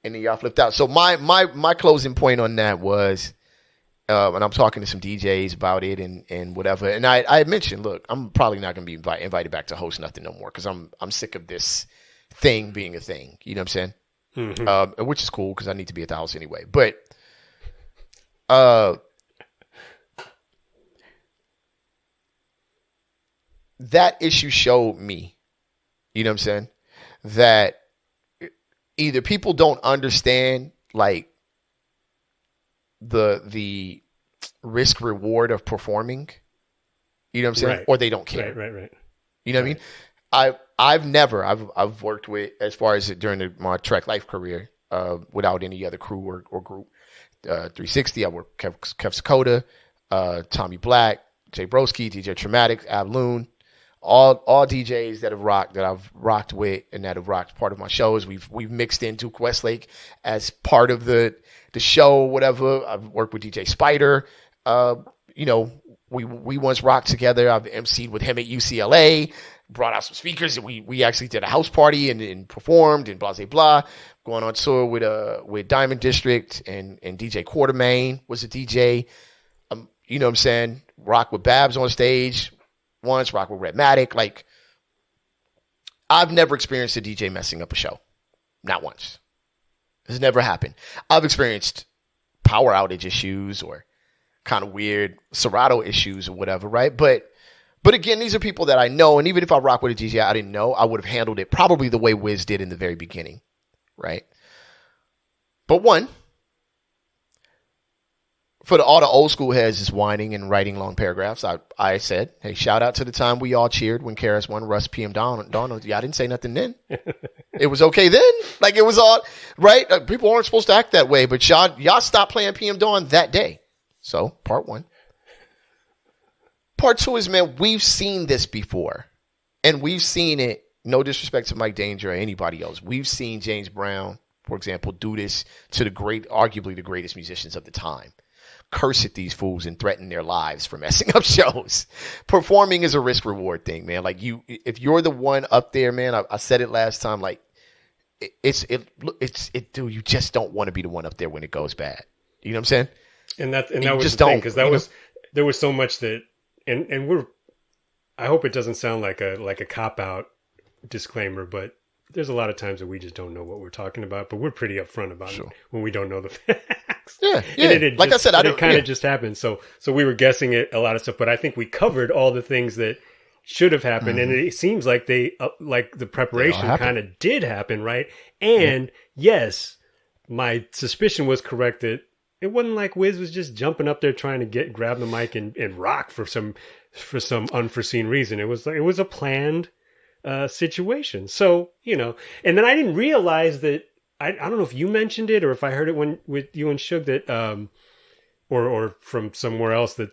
and then y'all flipped out. So my closing point on that was, and I'm talking to some DJs about it and whatever. And I mentioned, look, I'm probably not going to be invited back to host nothing no more because I'm sick of this thing being a thing, you know what I'm saying? Mm-hmm. Which is cool because I need to be at the house anyway. But that issue showed me, you know what I'm saying, that either people don't understand like the risk reward of performing, you know what I'm saying, or they don't care. Right. You know what I mean? I've worked with, as far as during my track life career, without any other crew or group. 360, I worked with Kev Sakota, Tommy Black, Jay Broski, DJ Traumatic, Ab Loon, all DJs that I've rocked with and that have rocked part of my shows. We've mixed in Duke Westlake as part of the show, whatever. I've worked with DJ Spider. We once rocked together. I've emceed with him at UCLA. Brought out some speakers and we actually did a house party and performed and blah, blah, blah. Going on tour with Diamond District and DJ Quartermain was a DJ. You know what I'm saying? Rock with Babs on stage once, rock with Redmatic. Like, I've never experienced a DJ messing up a show. Not once. It's never happened. I've experienced power outage issues or kind of weird Serato issues or whatever, right? But again, these are people that I know, and even if I rock with a DJ I didn't know, I would have handled it probably the way Wiz did in the very beginning, right? But one, for all the old school heads just whining and writing long paragraphs, I said, hey, shout out to the time we all cheered when Karis won Russ PM Dawn. Y'all didn't say nothing then. It was okay then. Like, it was all, right? People aren't supposed to act that way, but y'all stopped playing PM Dawn that day. So, part one. Part two is, man, we've seen this before. And we've seen it, no disrespect to Mike Danger or anybody else. We've seen James Brown, for example, do this to arguably the greatest musicians of the time. Curse at these fools and threaten their lives for messing up shows. Performing is a risk reward thing, man. Like, if you're the one up there, man, I said it last time, like, dude, you just don't want to be the one up there when it goes bad. You know what I'm saying? And that was the thing, because there was so much that, and I hope it doesn't sound like a cop-out disclaimer, but there's a lot of times that we just don't know what we're talking about, but we're pretty upfront about it when we don't know the facts. Yeah. Like I said, it kind of just happened. So we were guessing a lot of stuff, but I think we covered all the things that should have happened, and it seems like the preparation kind of did happen, right? And yes, my suspicion was correct that It wasn't like Wiz was just jumping up there trying to grab the mic and rock for some unforeseen reason. It was a planned situation. So, and then I didn't realize that, I don't know if you mentioned it or if I heard it with you and Suge that, or from somewhere else, that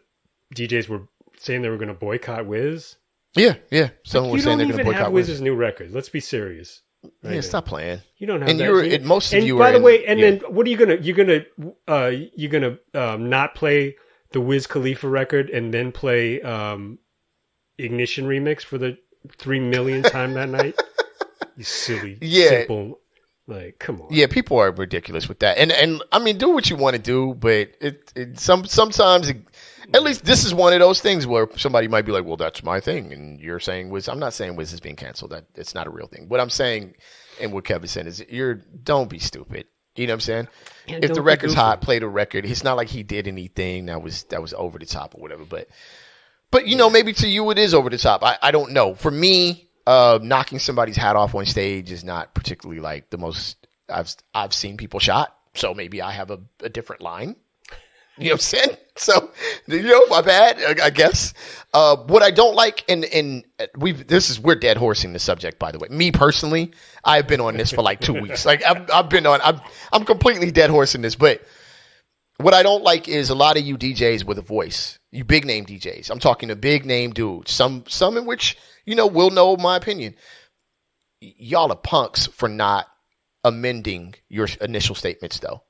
DJs were saying they were going to boycott Wiz. Yeah. Someone was saying they're going to boycott Wiz. You don't even have Wiz's new record. Let's be serious. Right now. Stop playing. You don't have and that. Most of you are. By the way, and then what are you gonna not play the Wiz Khalifa record and then play Ignition remix for the 3 millionth time that night? You silly, simple. Like, come on. Yeah, people are ridiculous with that. And I mean, do what you want to do, but sometimes at least this is one of those things where somebody might be like, well, that's my thing. And you're saying Wiz. I'm not saying Wiz is being canceled. It's not a real thing. What I'm saying, and what Kevin's saying, is don't be stupid. You know what I'm saying? Yeah, if the record's hot, play the record. It's not like he did anything that was over the top or whatever. But maybe to you it is over the top. I don't know. For me, knocking somebody's hat off on stage is not particularly like the most I've seen people shot. So maybe I have a different line. You know what I'm saying? So, my bad, I guess. What I don't like, and we're dead horsing the subject, by the way. Me personally, I've been on this for like 2 weeks. Like I'm completely dead horsing this. But what I don't like is a lot of you DJs with a voice, you big name DJs. I'm talking to big name dudes. Some in which will know my opinion. Y'all are punks for not amending your initial statements, though.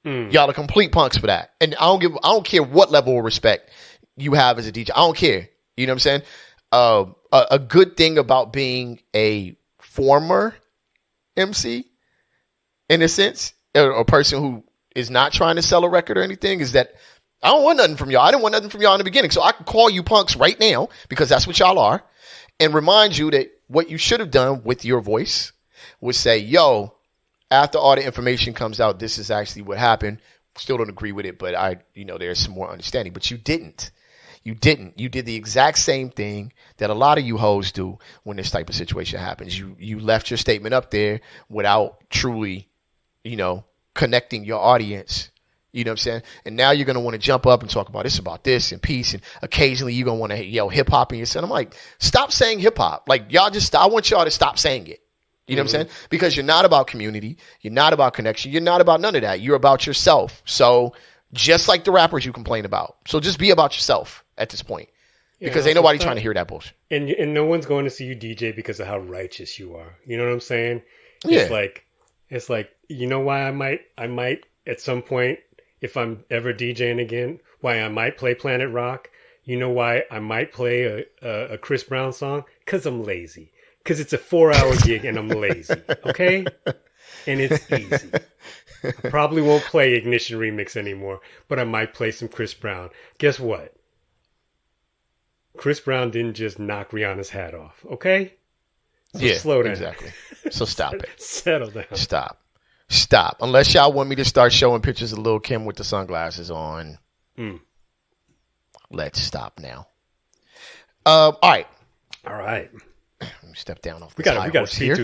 Y'all are complete punks for that. And I don't care what level of respect you have as a DJ. I don't care. You know what I'm saying? A good thing about being a former MC, in a sense, or a person who is not trying to sell a record or anything, is that I don't want nothing from y'all. I didn't want nothing from y'all in the beginning. So I can call you punks right now, because that's what y'all are, and remind you that what you should have done with your voice was say, yo, after all the information comes out, this is actually what happened. Still don't agree with it, but there's some more understanding. But you didn't. You did the exact same thing that a lot of you hoes do when this type of situation happens. You left your statement up there without truly, connecting your audience. You know what I'm saying? And now you're going to want to jump up and talk about this and peace. And occasionally you're going to want to yell hip hop in your set. I'm like, stop saying hip hop. Like, I want y'all to stop saying it. You know what I'm saying? Because you're not about community. You're not about connection. You're not about none of that. You're about yourself. So just like the rappers you complain about. So just be about yourself at this point. Because ain't nobody trying to hear that bullshit. And no one's going to see you DJ because of how righteous you are. You know what I'm saying? Yeah. It's like, you know why I might at some point, if I'm ever DJing again, why I might play Planet Rock. You know why I might play a Chris Brown song? Because I'm lazy. Because it's a 4-hour gig and I'm lazy, okay? And it's easy. I probably won't play Ignition Remix anymore, but I might play some Chris Brown. Guess what? Chris Brown didn't just knock Rihanna's hat off, okay? So slow down. Exactly. So stop it. Settle down. Stop. Unless y'all want me to start showing pictures of Lil' Kim with the sunglasses on, let's stop now. All right. Step down off this high horse here.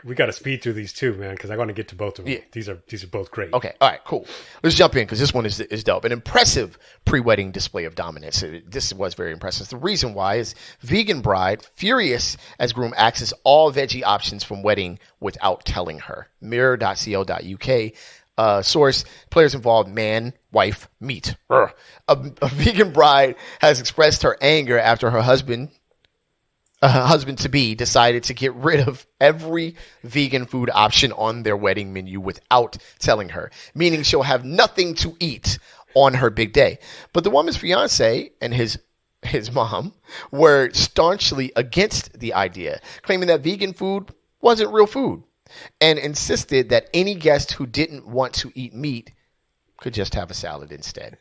We got to speed through these too, man, because I want to get to both of them. Yeah. These are both great. Okay, all right, cool. Let's jump in because this one is dope. An impressive pre-wedding display of dominance. This was very impressive. The reason why is vegan bride furious as groom accesses all veggie options from wedding without telling her. Mirror.co.uk. Source, players involved, man, wife, meat. A vegan bride has expressed her anger after her husband-to-be decided to get rid of every vegan food option on their wedding menu without telling her, meaning she'll have nothing to eat on her big day. But the woman's fiance and his mom were staunchly against the idea, claiming that vegan food wasn't real food, and insisted that any guest who didn't want to eat meat could just have a salad instead.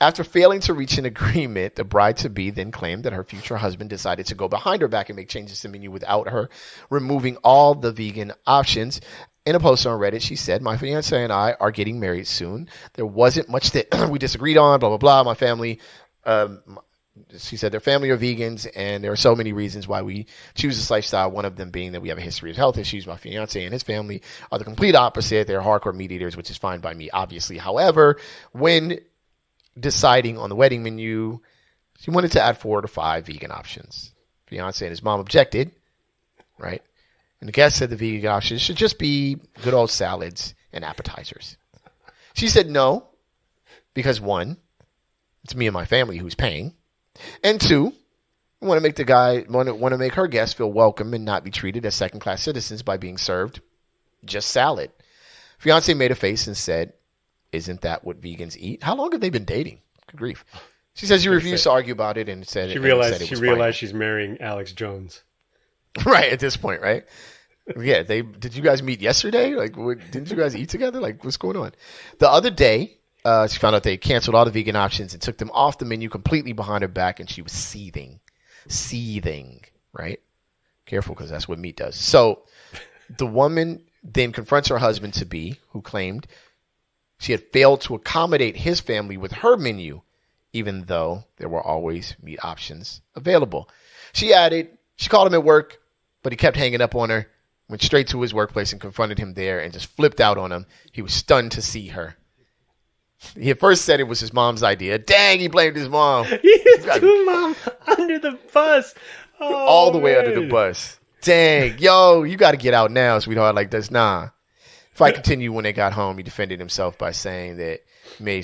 After failing to reach an agreement, the bride-to-be then claimed that her future husband decided to go behind her back and make changes to the menu without her, removing all the vegan options. In a post on Reddit, she said, "My fiance and I are getting married soon. There wasn't much that we disagreed on, blah, blah, blah. My family She said their family are vegans, and there are so many reasons why we choose this lifestyle. One of them being that we have a history of health issues. My fiance and his family are the complete opposite. They're hardcore meat eaters, which is fine by me, obviously. However, when deciding on the wedding menu, she wanted to add 4 to 5 vegan options. Fiance and his mom objected, right? And the guest said the vegan options should just be good old salads and appetizers. She said no, because 1, it's me and my family who's paying. And 2, I want to make her guests feel welcome and not be treated as second-class citizens by being served just salad. Fiance made a face and said, "Isn't that what vegans eat?" How long have they been dating? Good grief. She says she refused to argue about it and said she realized fine. She's marrying Alex Jones. Right at this point, right? Yeah. Did you guys meet yesterday? Like, didn't you guys eat together? Like, what's going on? The other day, she found out they canceled all the vegan options and took them off the menu completely behind her back, and she was seething, right? Careful, because that's what meat does. So the woman then confronts her husband-to-be, who claimed she had failed to accommodate his family with her menu, even though there were always meat options available. She added, she called him at work, but he kept hanging up on her, went straight to his workplace and confronted him there and just flipped out on him. He was stunned to see her. He at first said it was his mom's idea. Dang, he blamed his mom. He threw mom under the bus. Oh, all the way under the bus. Dang, yo, you got to get out now, sweetheart. Like this, nah. If I continue, when they got home, he defended himself by saying that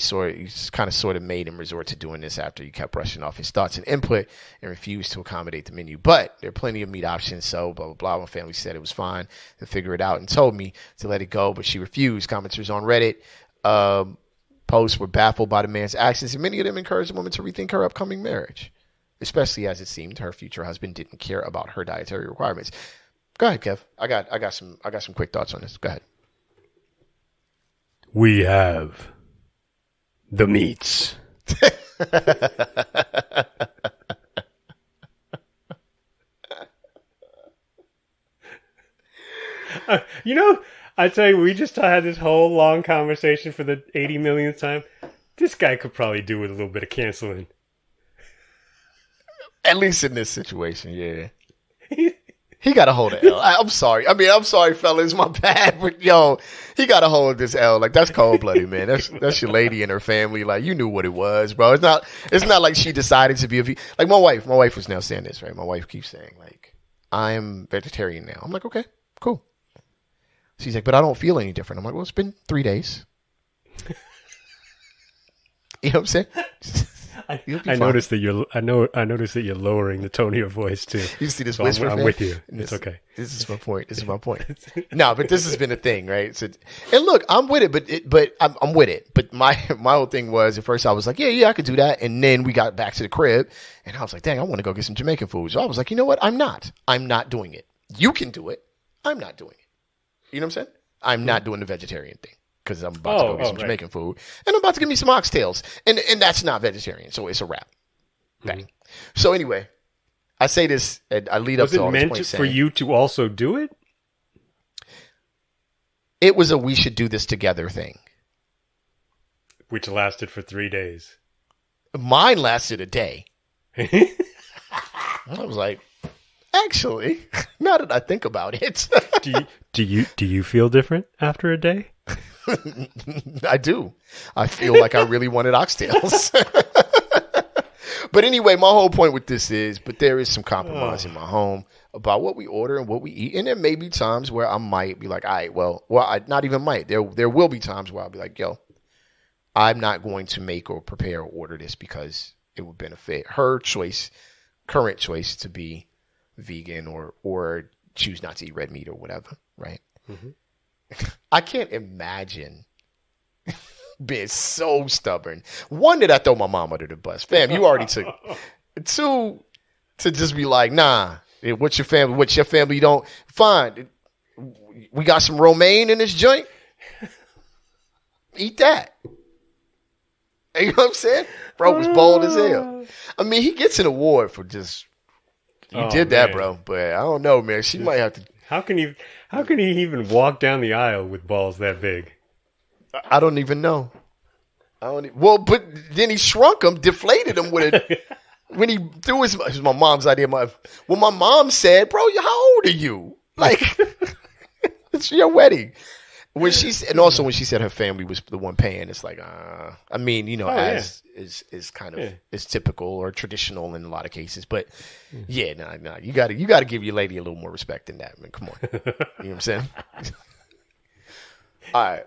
sort of made him resort to doing this after he kept brushing off his thoughts and input and refused to accommodate the menu. But there are plenty of meat options, so blah, blah, blah. My family said it was fine to figure it out and told me to let it go, but she refused. Commenters on Reddit posts were baffled by the man's actions, and many of them encouraged the woman to rethink her upcoming marriage, especially as it seemed her future husband didn't care about her dietary requirements. Go ahead, Kev. I got some quick thoughts on this. Go ahead. We have the meats. I tell you, we just had this whole long conversation for the 80 millionth time. This guy could probably do with a little bit of canceling. At least in this situation, yeah. He got a hold of L. I'm sorry. I'm sorry, fellas. My bad. But, yo, he got a hold of this L. Like, that's cold-blooded, man. That's your lady and her family. Like, you knew what it was, bro. It's not like she decided to be like, my wife was now saying this, right? My wife keeps saying, like, I'm vegetarian now. I'm like, okay, cool. She's like, but I don't feel any different. I'm like, well, it's been 3 days. You know what I'm saying? I noticed that you're lowering the tone of your voice too. You see this so whisper? I'm with you. It's okay. This is my point. No, but this has been a thing, right? So, and look, I'm with it, but I'm with it. But my whole thing was, at first I was like, yeah, I could do that, and then we got back to the crib, and I was like, dang, I want to go get some Jamaican food. So I was like, you know what? I'm not doing it. You can do it. I'm not doing it. You know what I'm saying? I'm not doing the vegetarian thing. Because I'm about to go get some Jamaican food. And I'm about to get me some oxtails. And that's not vegetarian. So it's a wrap. Bang. Mm-hmm. So anyway, I say this, and I lead up to all this point saying. Was it meant for you to also do it? It was a we should do this together thing. Which lasted for 3 days. Mine lasted a day. I was like, actually, now that I think about it. Do you feel different after a day? I do. I feel like I really wanted oxtails. But anyway, my whole point with this is, but there is some compromise in my home about what we order and what we eat. And there may be times where I might be like, all right, well, I not even might. There will be times where I'll be like, yo, I'm not going to make or prepare or order this because it would benefit her current choice to be vegan or choose not to eat red meat or whatever, right? Mm-hmm. I can't imagine being so stubborn. One, that I throw my mom under the bus. Fam, you already took it. Two, to just be like, nah, what's your family don't? Fine. We got some romaine in this joint. Eat that. You know what I'm saying? Bro was bold as hell. I mean, he gets an award for just, you did that, man. Bro. But I don't know, man. She might have to. How can he even walk down the aisle with balls that big? I don't even know. Well, but then he shrunk them, deflated them with when he threw it was my mom's idea. When my mom said, "Bro, how old are you? Like, it's your wedding." When also when she said her family was the one paying, it's like, I mean, is kind of is typical or traditional in a lot of cases, but yeah, no, you got to give your lady a little more respect than that, man. Come on, you know what I'm saying? All right,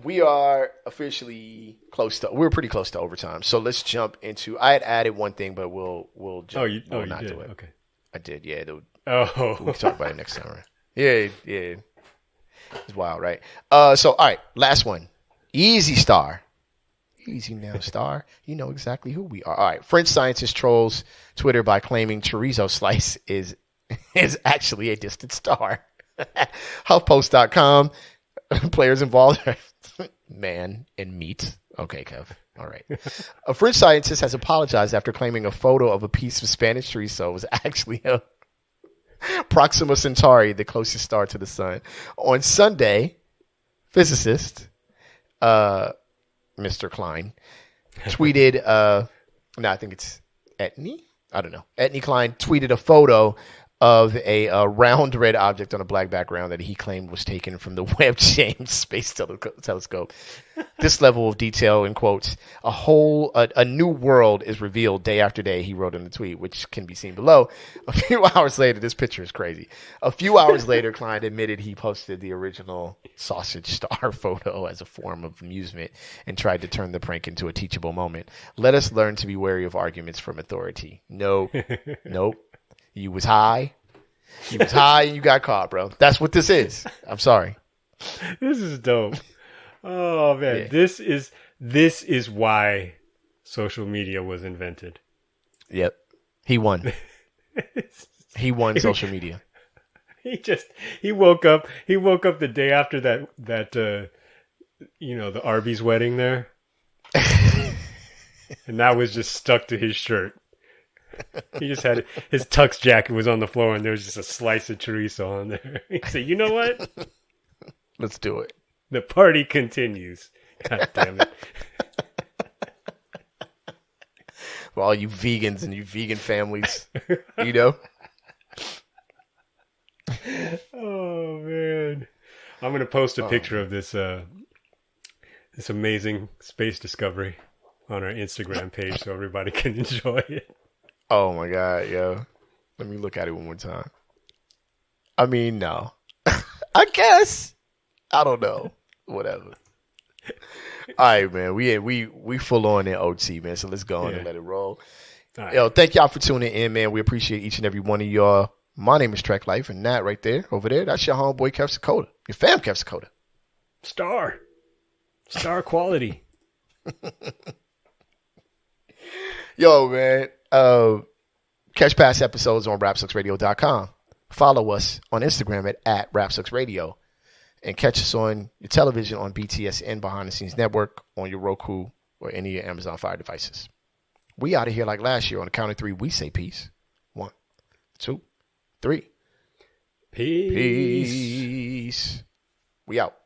we are officially we're pretty close to overtime, so let's jump into. I had added one thing, but we'll jump. You not did. do it. Okay, I did. Yeah. we can talk about it next time. Right? Yeah. It's wild, right? So, all right, last one. Easy Star. Easy now, Star. You know exactly who we are. All right, French scientist trolls Twitter by claiming chorizo slice is actually a distant star. HuffPost.com. Players involved. Man and meat. Okay, Kev. All right. A French scientist has apologized after claiming a photo of a piece of Spanish chorizo was actually a Proxima Centauri, the closest star to the sun. On Sunday, physicist Mr. Klein tweeted, I think it's Etny? I don't know. Etny Klein tweeted a photo of a round red object on a black background that he claimed was taken from the Webb James Space Telescope. This level of detail, in quotes, a new world is revealed day after day, he wrote in the tweet, which can be seen below. A few hours later, this picture is crazy. A few hours later, Klein admitted he posted the original sausage star photo as a form of amusement and tried to turn the prank into a teachable moment. Let us learn to be wary of arguments from authority. Nope. You was high. You was high and you got caught, bro. That's what this is. I'm sorry. This is dope. Oh man, yeah. This is why social media was invented. Yep. He won. He won social media. He woke up the day after that the Arby's wedding there. And that was just stuck to his shirt. He just had his tux jacket was on the floor and there was just a slice of chorizo on there. He said, "You know what? Let's do it. The party continues." God damn it. For all you vegans and you vegan families, you know? Oh, man. I'm going to post a picture of this this amazing space discovery on our Instagram page so everybody can enjoy it. Oh, my God, yo. Let me look at it one more time. I mean, no. I guess. I don't know. Whatever. All right, man. We full on in OT, man. So let's go on and let it roll. Right. Yo, thank y'all for tuning in, man. We appreciate each and every one of y'all. My name is Trek Life, and that right there, over there, that's your homeboy Kev Sakota. Your fam Kev Sakota. Star quality. Yo, man. Catch past episodes on rapsucksradio.com. Follow us on Instagram at rapsucksradio. And catch us on your television on BTSN Behind the Scenes Network, on your Roku, or any of your Amazon Fire devices. We out of here like last year. On the count of three, we say peace. 1, 2, 3. Peace. Peace. We out.